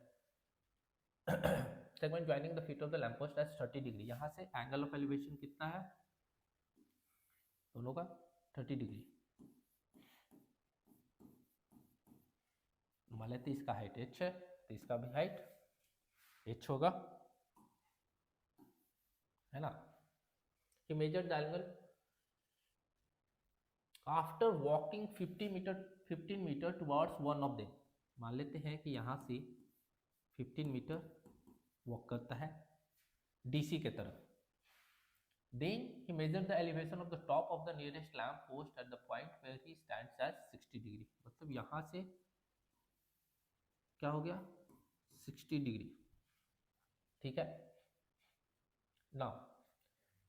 segment joining the feet of the lamp post as 30 degree. यहाँ से angle of elevation कितना है दोनों का, 30 डिग्री। मान लेते इसका हाइट h है तो इसका भी हाइट h होगा, है ना। He measured the angle after walking 15 meter towards one of them. मान लेते हैं कि यहाँ से 15 मीटर वॉक करता है DC के तरफ। Then he measured the elevation of the top of the nearest lamp post at the point where he stands at 60 degree. मतलब यहाँ से क्या हो गया 60 डिग्री, ठीक है। Now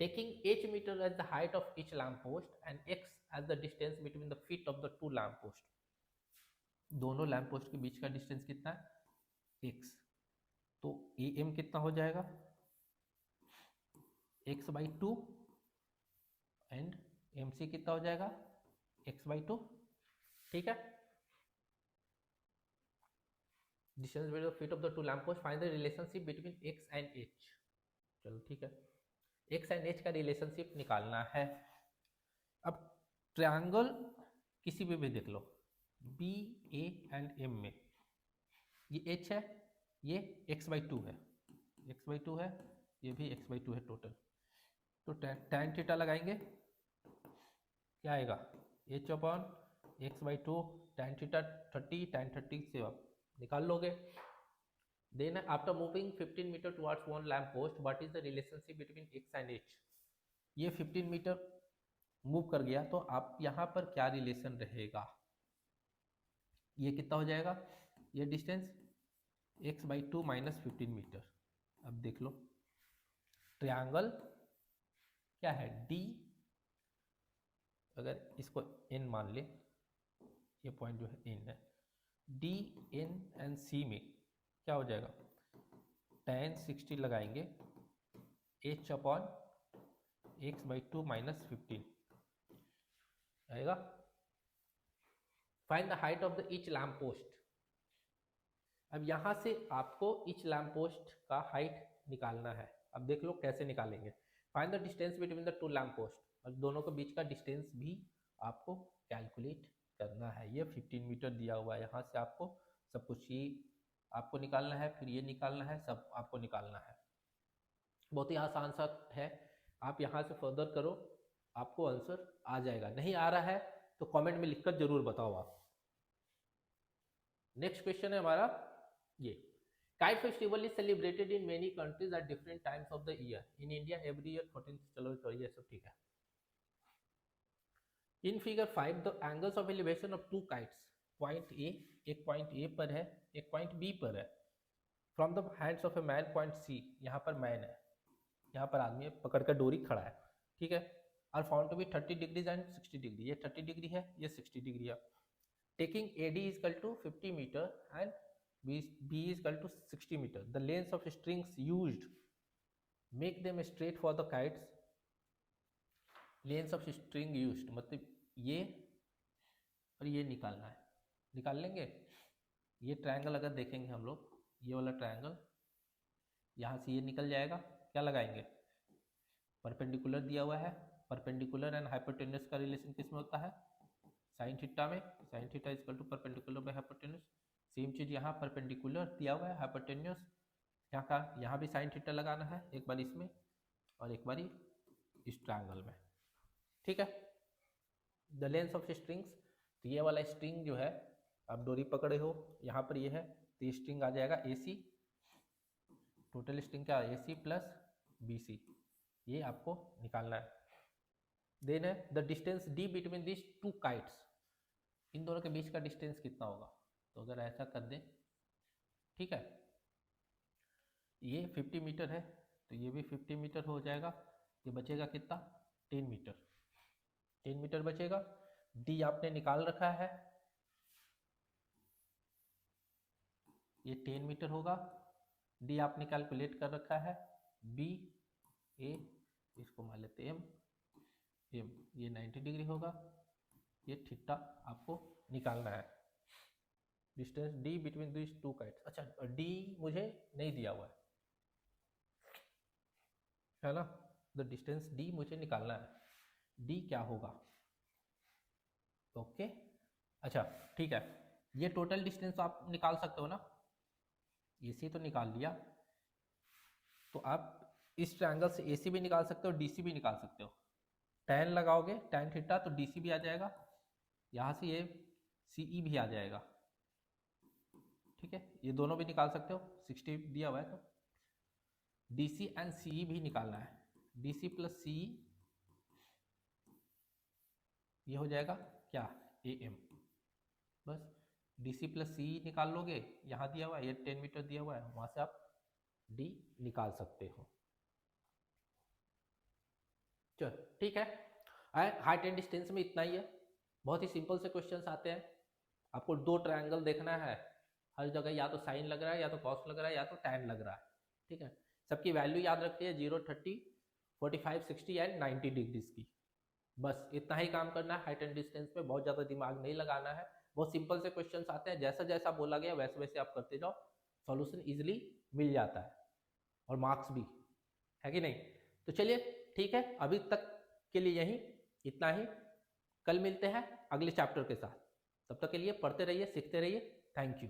taking h meter as the height of each lamp post and x as the distance between the feet of the two lamp post. दोनों lamp post के बीच का डिस्टेंस कितना है x, तो AM कितना हो जाएगा x/2 एंड MC कितना हो जाएगा x/2, ठीक है। Distance between the feet of the two lamp posts, find the relationship between x and h. चलो ठीक है, x एंड h का रिलेशनशिप निकालना है। अब ट्रायंगल किसी भी देख लो, B A एंड M में ये h है, ये x/2 है, x/2 है, ये भी x/2 है टोटल। तो tan थीटा लगाएंगे, क्या आएगा h/x/2 tan थीटा 30, tan 30 से आप निकाल लोगे। Then after moving 15 meter towards one lamp post, what is the relationship between x and h? ये 15 मीटर मूव कर गया तो आप यहाँ पर क्या रिलेशन रहेगा, ये कितना हो जाएगा, ये डिस्टेंस x/2 माइनस 15 मीटर। अब देख लो ट्रायंगल क्या है D, अगर इसको N मान ले, ये पॉइंट जो है N है, D N एंड C में क्या हो जाएगा, tan 60 लगाएंगे h/x/2 माइनस 15 आएगा। Find the height of the each lamp post. अब यहां से आपको ईच लैम्प पोस्ट का हाइट निकालना है। अब देख लो कैसे निकालेंगे। Find the distance between the to lamp post, और दोनों के बीच का डिस्टेंस भी आपको कैलकुलेट करना है। ये 15 मीटर दिया हुआ है, यहाँ से आपको सब कुछ ये आपको निकालना है, फिर ये निकालना है, सब आपको निकालना है। बहुत ही आसान सा है, आप यहाँ से फर्दर करो, आपको आंसर आ जाएगा। नहीं आ रहा है तो कमेंट में लिखकर जरूर बताओ आप। नेक्स्ट क्वेश्चन है हमारा ये, kite festival is celebrated in many countries at different times of the year, in India every year 14। चलो ये सब ठीक है। In figure 5 the angles of elevation of two kites, point A, एक पॉइंट ए पर है, एक पॉइंट बी पर है, from the hands of a man, point C, यहाँ पर मैन है, यहाँ पर आदमी पकड़ कर डोरी खड़ा है, ठीक है, are found to be 30 degrees and 60 degree, ये 30 डिग्री है, ये 60 डिग्री है। Taking AD is equal to 50 meter and B is equal to 60 meter, the lengths of strings used, make them straight for the kites, lengths of string used, मतलब ये और ये निकालना है, निकाल लेंगे। ये ट्रायंगल अगर देखेंगे हम लोग, ये वाला ट्रायंगल, यहाँ से ये निकल जाएगा, क्या लगाएंगे, परपेंडिकुलर दिया हुआ है, परपेंडिकुलर एंड हाइपोटेन्यूस का रिलेशन किसमें होता है, साइन थीटा में, sine theta is equal to perpendicular by hypotenuse. Same चीज यहाँ परपेंडिकुलर दिया हुआ है, हाइपोटेन्यूस, यहाँ का यहाँ भी साइन थीटा लगाना है, एक बार इसमें और एक बार इस ट्रायंगल में, ठीक है। द लेंथ ऑफ स्ट्रिंग्स, तो ये वाला स्ट्रिंग जो है, आप डोरी पकड़े हो, यहाँ पर ये है, तो स्ट्रिंग आ जाएगा AC, टोटल स्ट्रिंग क्या AC प्लस BC, ये आपको निकालना है। देन है the distance D between this two kites, इन दोनों के बीच का डिस्टेंस कितना होगा, तो अगर ऐसा कर दें, ठीक है, ये 50 मीटर है तो ये भी 50 मीटर हो जाएगा, ये बचेगा कितना, 10 मीटर, 10 मीटर बचेगा। D आपने निकाल रखा है, ये 10 मीटर होगा, D आपने कैलकुलेट कर रखा है, B A, इसको मान लेते M, ये 90 डिग्री होगा, ये थीटा आपको निकालना है। Distance D between this two kites, अच्छा D मुझे नहीं दिया हुआ है ना, द डिस्टेंस D मुझे निकालना है, D क्या होगा, ओके, अच्छा ठीक है। ये टोटल डिस्टेंस आप निकाल सकते हो ना, AC तो निकाल लिया, तो आप इस ट्रायंगल से AC भी निकाल सकते हो, DC भी निकाल सकते हो। tan लगाओगे, tan थीटा, तो DC भी आ जाएगा, यहाँ से ये CE भी आ जाएगा, ठीक है, ये दोनों भी निकाल सकते हो, 60 दिया हुआ है तो DC एंड CE भी निकालना है, DC प्लस CE, ये हो जाएगा क्या, AM, बस DC प्लस CE निकाल लोगे, यहाँ दिया हुआ है, ये 10 मीटर दिया हुआ है, वहाँ से आप D निकाल सकते हो। चलो ठीक है, हाइट एंड डिस्टेंस में इतना ही है, बहुत ही सिंपल से क्वेश्चंस आते हैं। आपको दो ट्रायंगल देखना है, हर जगह या तो साइन लग रहा है, या तो कॉस लग रहा है, या तो टैन लग रहा है, ठीक है। सबकी वैल्यू याद रखते हैं, 0, 30, 45, 60 एंड 90 डिग्रीज की, बस इतना ही काम करना है। हाइट एंड डिस्टेंस में बहुत ज़्यादा दिमाग नहीं लगाना है, बहुत सिंपल से क्वेश्चंस आते हैं, जैसा जैसा बोला गया वैसे वैसे आप करते जाओ, सॉल्यूशन इजीली मिल जाता है और मार्क्स भी, है कि नहीं। तो चलिए ठीक है, अभी तक के लिए यही इतना ही, कल मिलते हैं अगले चैप्टर के साथ, तब तक के लिए पढ़ते रहिए, सीखते रहिए, थैंक यू।